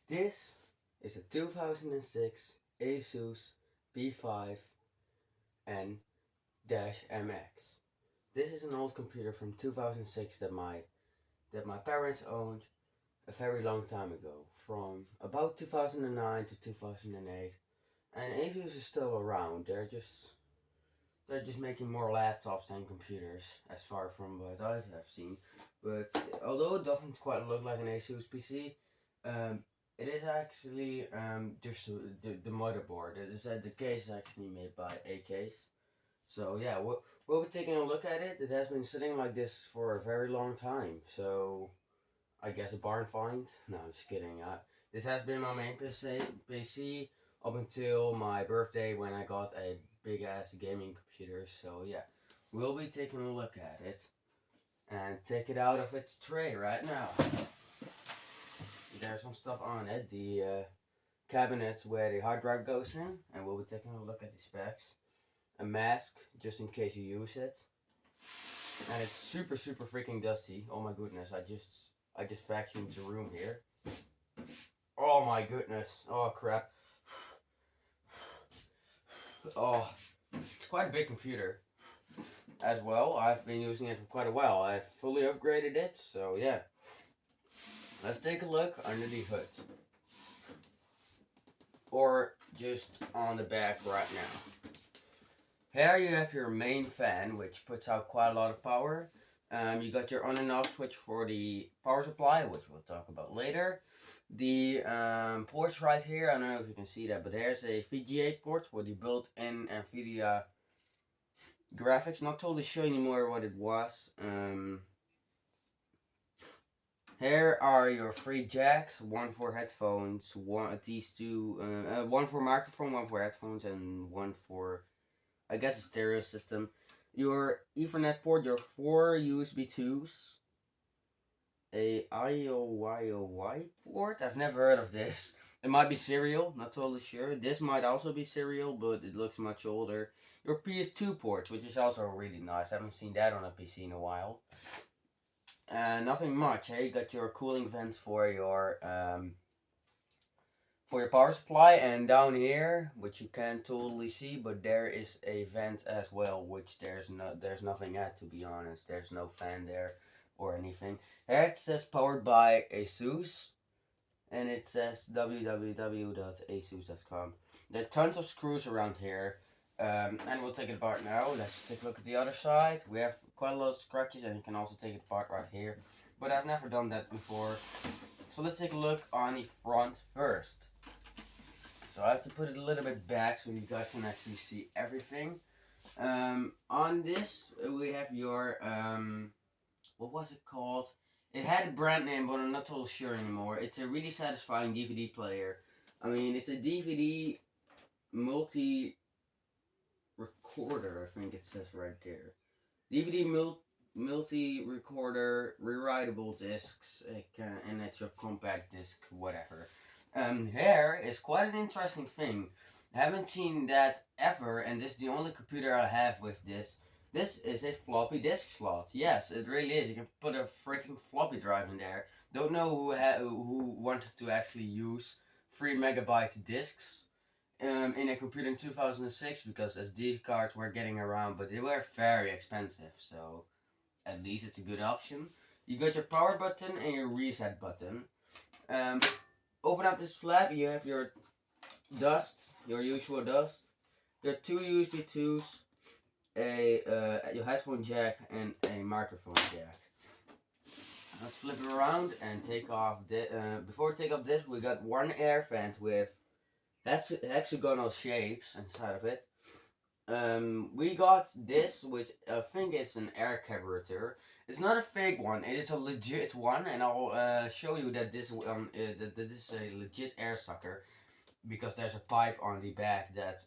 This is a 2006 Asus B5N-MX. This is an old computer from 2006 that my parents owned a very long time ago, from about 2009 to 2008. And Asus is still around. They're just making more laptops than computers, as far from what I have seen. But although it doesn't quite look like an Asus PC, um, it is actually just the motherboard. It is the case is actually made by AKs. So yeah, we'll be taking a look at it. It has been sitting like this for a very long time. So I guess a barn find. No, I'm just kidding. This has been my main PC up until my birthday when I got a big ass gaming computer. So yeah, we'll be taking a look at it and take it out of its tray right now. There's some stuff on it. The cabinet where the hard drive goes in, and we'll be taking a look at the specs. A mask just in case you use it, and it's super freaking dusty. Oh my goodness! I just vacuumed the room here. Oh my goodness! Oh crap! Oh, it's quite a big computer as well. I've been using it for quite a while. I've fully upgraded it, so yeah. Let's take a look under the hood. Or just on the back right now. Here you have your main fan, which puts out quite a lot of power. You got your on and off switch for the power supply, which we'll talk about later. The ports right here, I don't know if you can see that, but there's a VGA port for the built-in NVIDIA graphics. Not totally sure anymore what it was. Here are your three jacks, one for headphones, one for microphone, one for headphones, and one for, I guess, a stereo system. Your Ethernet port, your four USB 2s, a IOYOY port. I've never heard of this. It might be serial, not totally sure. This might also be serial, but it looks much older. Your PS2 ports, which is also really nice. I haven't seen that on a PC in a while. Nothing much. You got your cooling vents for your power supply, and down here, which you can't totally see, but there is a vent as well, which there's nothing at, to be honest. There's no fan there or anything. Here it says powered by ASUS, and it says www.asus.com. There are tons of screws around here, and we'll take it apart now. Let's take a look at the other side. We have quite a lot of scratches, and you can also take it apart right here, but I've never done that before. So let's take a look on the front first. So I have to put it a little bit back so you guys can actually see everything. On this, we have your, what was it called? It had a brand name, but I'm not totally sure anymore. It's a really satisfying DVD player. I mean, it's a DVD multi-recorder, I think it says right there. DVD multi-recorder, rewritable discs, and it's your compact disc, whatever. Here is quite an interesting thing. I haven't seen that ever, and this is the only computer I have with this. This is a floppy disk slot. Yes, it really is. You can put a freaking floppy drive in there. Don't know who wanted to actually use 3 MB disks in a computer in 2006, because SD cards were getting around, but they were very expensive. So at least it's a good option. You got your power button and your reset button. Open up this flap, you have your dust, your usual dust, your two USB 2s, your headphone jack, and a microphone jack. Let's flip it around and take off before we take off this, we got one air vent with hexagonal shapes inside of it. We got this, which I think is an air carburetor. It's not a fake one; it is a legit one, and I'll show you that this is a legit air sucker, because there's a pipe on the back that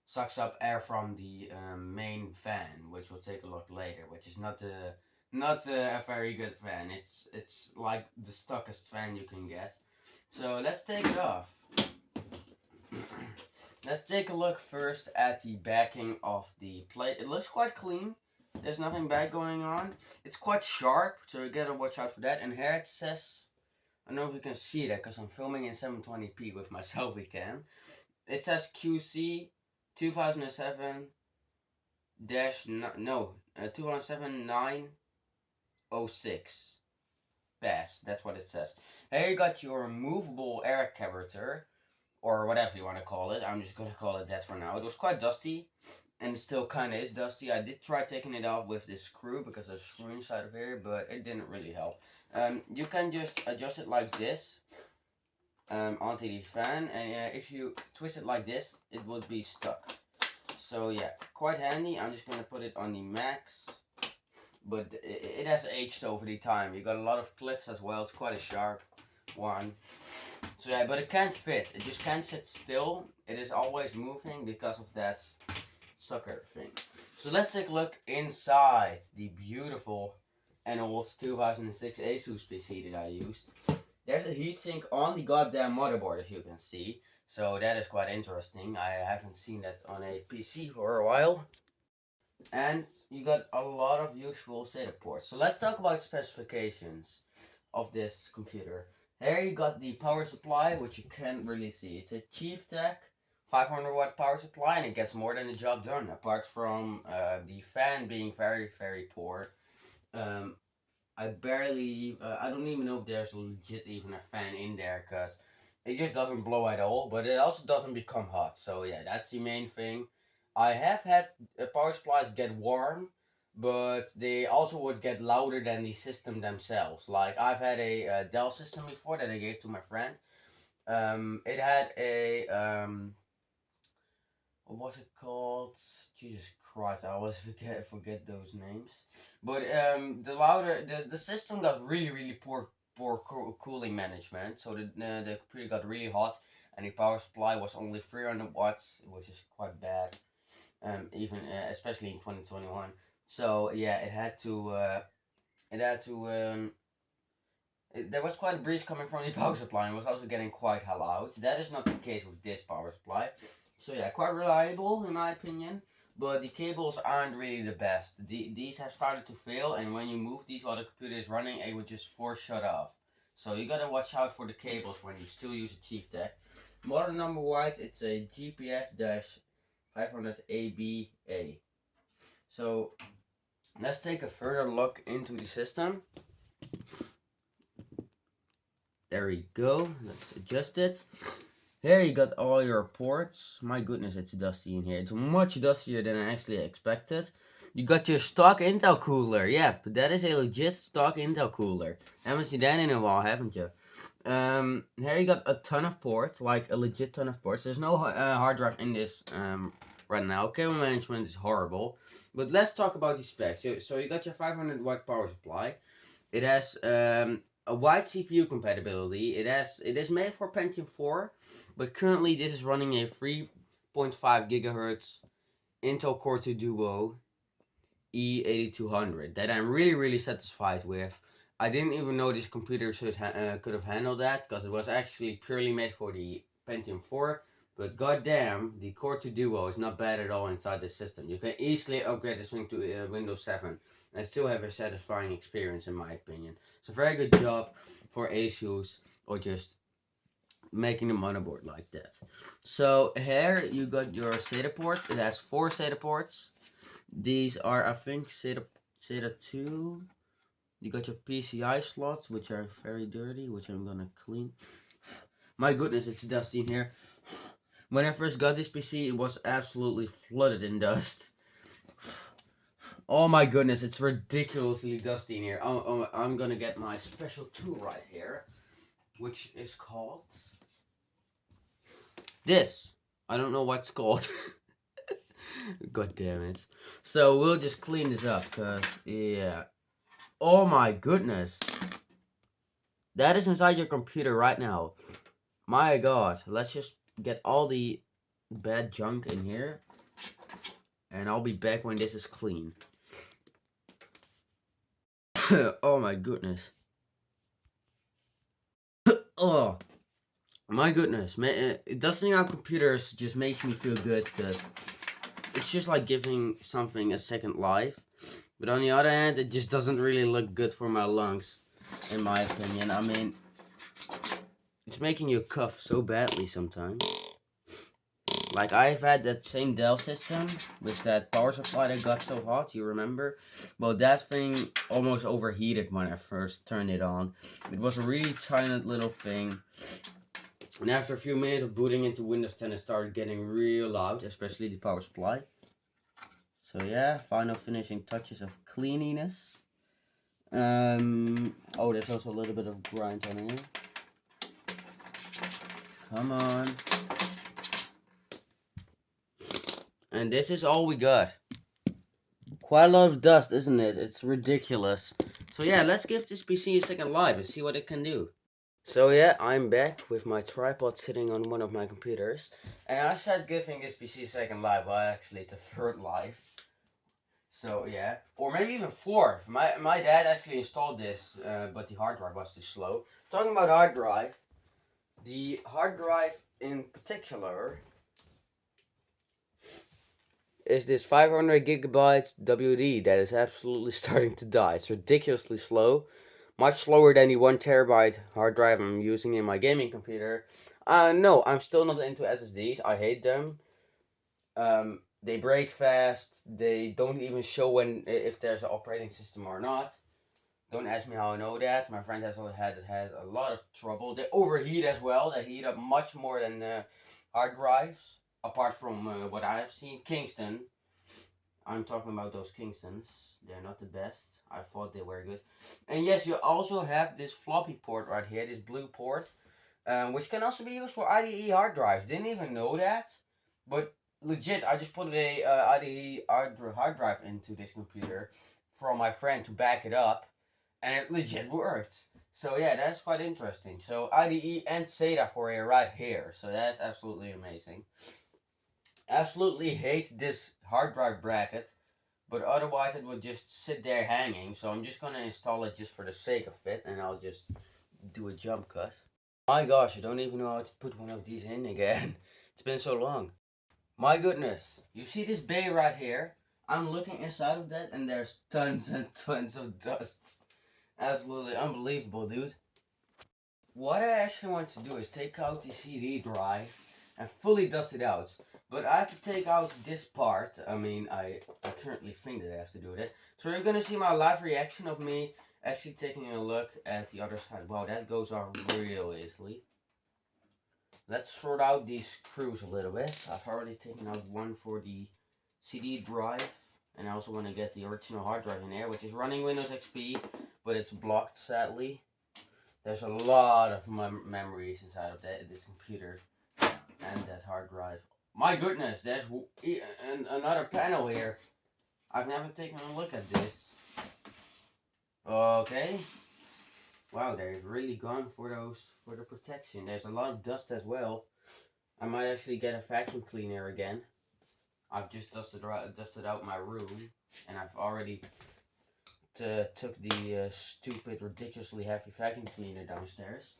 sucks up air from the main fan, which we'll take a look later. Which is not a very good fan. It's like the stuckest fan you can get. So let's take it off. Let's take a look first at the backing of the plate. It looks quite clean. There's nothing bad going on. It's quite sharp, so you gotta watch out for that. And here it says, I don't know if you can see that because I'm filming in 720p with my selfie cam. It says QC 2007 2007 906 pass. That's what it says. Here you got your removable air carburetor, or whatever you want to call it. I'm just gonna call it that for now. It was quite dusty, and it still kind of is dusty. I did try taking it off with this screw because there's a screw inside of here, but it didn't really help. You can just adjust it like this onto the fan, and if you twist it like this, it would be stuck. So yeah, quite handy. I'm just gonna put it on the max, but it has aged over the time. You got a lot of clips as well. It's quite a sharp one. So yeah, but it can't fit. It just can't sit still. It is always moving because of that sucker thing. So let's take a look inside the beautiful and old 2006 Asus PC that I used. There's a heatsink on the goddamn motherboard, as you can see. So that is quite interesting. I haven't seen that on a PC for a while. And you got a lot of useful SATA ports. So let's talk about specifications of this computer. Here you got the power supply, which you can't really see. It's a Chieftech 500 watt power supply, and it gets more than the job done. Apart from the fan being very, very poor. I don't even know if there's legit even a fan in there, because it just doesn't blow at all, but it also doesn't become hot. So yeah, that's the main thing. I have had power supplies get warm, but they also would get louder than the system themselves. Like, I've had a Dell system before that I gave to my friend. It had a, what was it called? Jesus Christ, I always forget those names. But the system got really poor cooling management, so the computer got really hot, and the power supply was only 300 watts, which is quite bad. Even especially in 2021. So yeah, there was quite a breeze coming from the power supply, and was also getting quite loud. That is not the case with this power supply. So yeah, quite reliable in my opinion, but the cables aren't really the best. These have started to fail, and when you move these while the computer is running, it would just force shut off. So you gotta watch out for the cables when you still use a Chieftech. Model number wise, it's a GPS-500ABA. So let's take a further look into the system. There we go. Let's adjust it. Here you got all your ports. My goodness, it's dusty in here. It's much dustier than I actually expected. You got your stock Intel cooler. Yep, that is a legit stock Intel cooler. Haven't seen that in a while, haven't you? Here you got a ton of ports, like a legit ton of ports. There's no hard drive in this right now. Cable management is horrible. But let's talk about the specs. So you got your 500 watt power supply. It has a wide CPU compatibility. It is made for Pentium 4, but currently this is running a 3.5 gigahertz Intel Core 2 Duo E8200 that I'm really satisfied with. I didn't even know this computer could have handled that, because it was actually purely made for the Pentium 4. But goddamn, the Core 2 Duo is not bad at all inside the system. You can easily upgrade this thing to Windows 7 and still have a satisfying experience, in my opinion. So very good job for Asus, or just making the motherboard like that. So here you got your SATA ports. It has 4 SATA ports. These are, I think, SATA 2. You got your PCI slots, which are very dirty, which I'm gonna clean. My goodness, it's dusty in here. When I first got this PC, it was absolutely flooded in dust. Oh my goodness, it's ridiculously dusty in here. I'm gonna get my special tool right here, which is called this. I don't know what it's called. God damn it. So we'll just clean this up, cause yeah. Oh my goodness. That is inside your computer right now. My god. Let's just get all the bad junk in here, and I'll be back when this is clean. Oh my goodness. Oh my goodness, man. Dusting out computers just makes me feel good, because it's just like giving something a second life. But on the other hand, it just doesn't really look good for my lungs, in my opinion. I mean, it's making you cough so badly sometimes. Like, I've had that same Dell system with that power supply that got so hot, you remember? Well, that thing almost overheated when I first turned it on. It was a really tiny little thing. And after a few minutes of booting into Windows 10, it started getting real loud, especially the power supply. So yeah, final finishing touches of cleanliness. Oh, there's also a little bit of grind on here. Come on. And this is all we got. Quite a lot of dust, isn't it? It's ridiculous. So yeah, let's give this PC a second life and see what it can do. So yeah, I'm back with my tripod sitting on one of my computers. And I said giving this PC a second life, well actually it's a third life. So yeah, or maybe even fourth. My dad actually installed this, but the hard drive was too slow. Talking about hard drive, the hard drive in particular is this 500 gigabytes WD that is absolutely starting to die. It's ridiculously slow, much slower than the 1 terabyte hard drive I'm using in my gaming computer. No, I'm still not into SSDs. I hate them. They break fast. They don't even show when if there's an operating system or not. Don't ask me how I know that. My friend has had a lot of trouble. They overheat as well. They heat up much more than hard drives. Apart from what I have seen, Kingston. I'm talking about those Kingstons. They're not the best. I thought they were good. And yes, you also have this floppy port right here, this blue port, which can also be used for IDE hard drives. Didn't even know that, but legit, I just put a IDE hard drive into this computer from my friend to back it up, and it legit worked. So yeah, that's quite interesting. So IDE and SATA for you right here. So that's absolutely amazing. Absolutely hate this hard drive bracket, but otherwise it would just sit there hanging. So I'm just gonna install it just for the sake of it, and I'll just do a jump cut. My gosh, I don't even know how to put one of these in again. It's been so long. My goodness, you see this bay right here? I'm looking inside of that and there's tons and tons of dust. Absolutely unbelievable, dude. What I actually want to do is take out the CD drive and fully dust it out. But I have to take out this part. I currently think that I have to do that. So you're gonna see my live reaction of me actually taking a look at the other side. Wow, that goes off real easily. Let's sort out these screws a little bit. I've already taken out one for the CD drive. And I also want to get the original hard drive in there, which is running Windows XP, but it's blocked sadly. There's a lot of memories inside of this computer and that hard drive. My goodness, there's another panel here. I've never taken a look at this. Okay. Wow, they've really gone for the protection. There's a lot of dust as well. I might actually get a vacuum cleaner again. I've just dusted out my room, and I've already took the stupid, ridiculously heavy vacuum cleaner downstairs.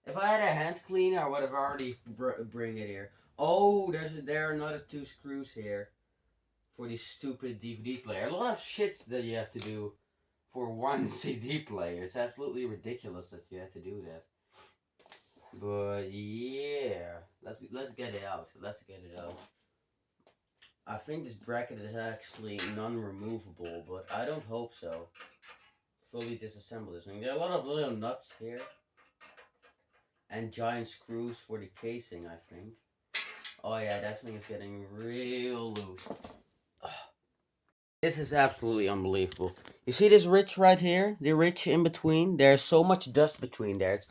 If I had a hand cleaner, I would have already bring it here. Oh, there are another 2 screws here for the stupid DVD player. A lot of shit that you have to do for one CD player. It's absolutely ridiculous that you have to do that. But yeah, let's get it out. Let's get it out. I think this bracket is actually non-removable, but I don't hope so. Fully disassemble this thing. There are a lot of little nuts here. And giant screws for the casing, I think. Oh yeah, that thing is getting real loose. Ugh. This is absolutely unbelievable. You see this ridge right here? The ridge in between? There's so much dust between there.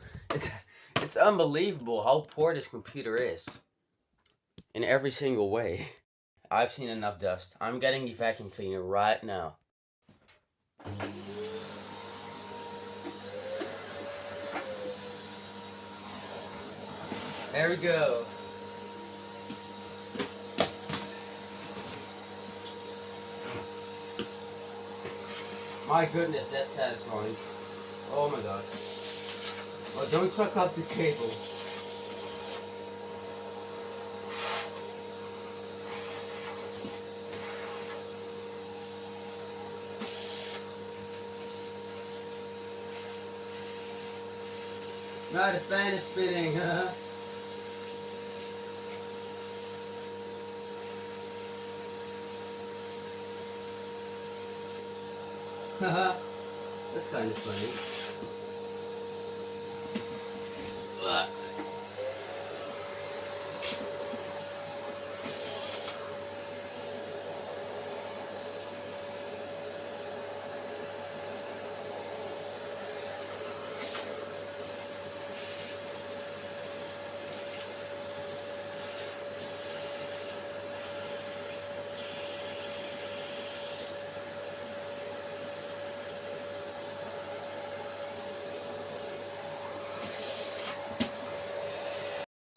It's unbelievable how poor this computer is. In every single way. I've seen enough dust. I'm getting the vacuum cleaner right now. There we go. My goodness, that's satisfying. Oh my god. Oh, don't suck up the cable. Ah, the fan is spinning. That's kind of funny.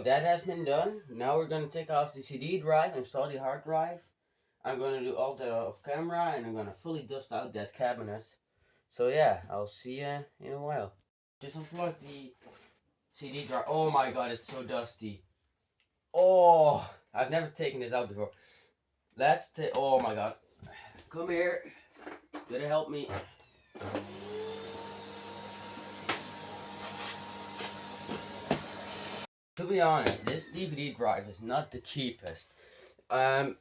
That has been done. Now we're gonna take off the CD drive, install the hard drive. I'm gonna do all that off camera, and I'm gonna fully dust out that cabinet. So yeah, I'll see you in a while. Just unplug the CD drive. Oh my god, it's so dusty. Oh, I've never taken this out before. Let's take. Oh my god, come here. Gotta help me. To be honest, this DVD drive is not the cheapest. I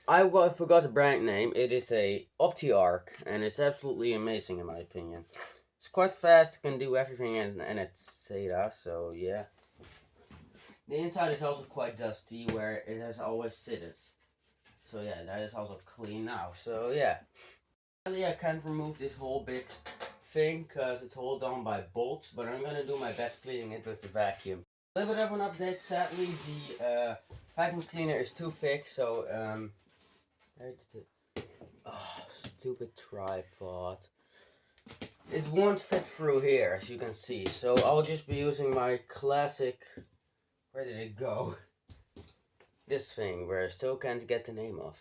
forgot the brand name. It is a OptiArc, and it's absolutely amazing in my opinion. It's quite fast, can do everything, and it's SATA, so yeah. The inside is also quite dusty, where it has always sitted. So yeah, that is also clean now. So yeah. Finally, I can't remove this whole big thing, because it's held down by bolts, but I'm gonna do my best cleaning it with the vacuum. A little bit of an update. Sadly, the vacuum cleaner is too thick, so stupid tripod. It won't fit through here, as you can see. So I'll just be using my classic. Where did it go? This thing, where I still can't get the name of.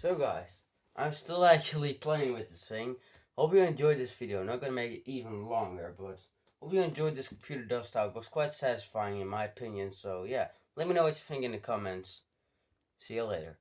So guys, I'm still actually playing with this thing. Hope you enjoyed this video. I'm not gonna make it even longer, but hope you enjoyed this computer dust out. It was quite satisfying in my opinion, so yeah. Let me know what you think in the comments. See you later.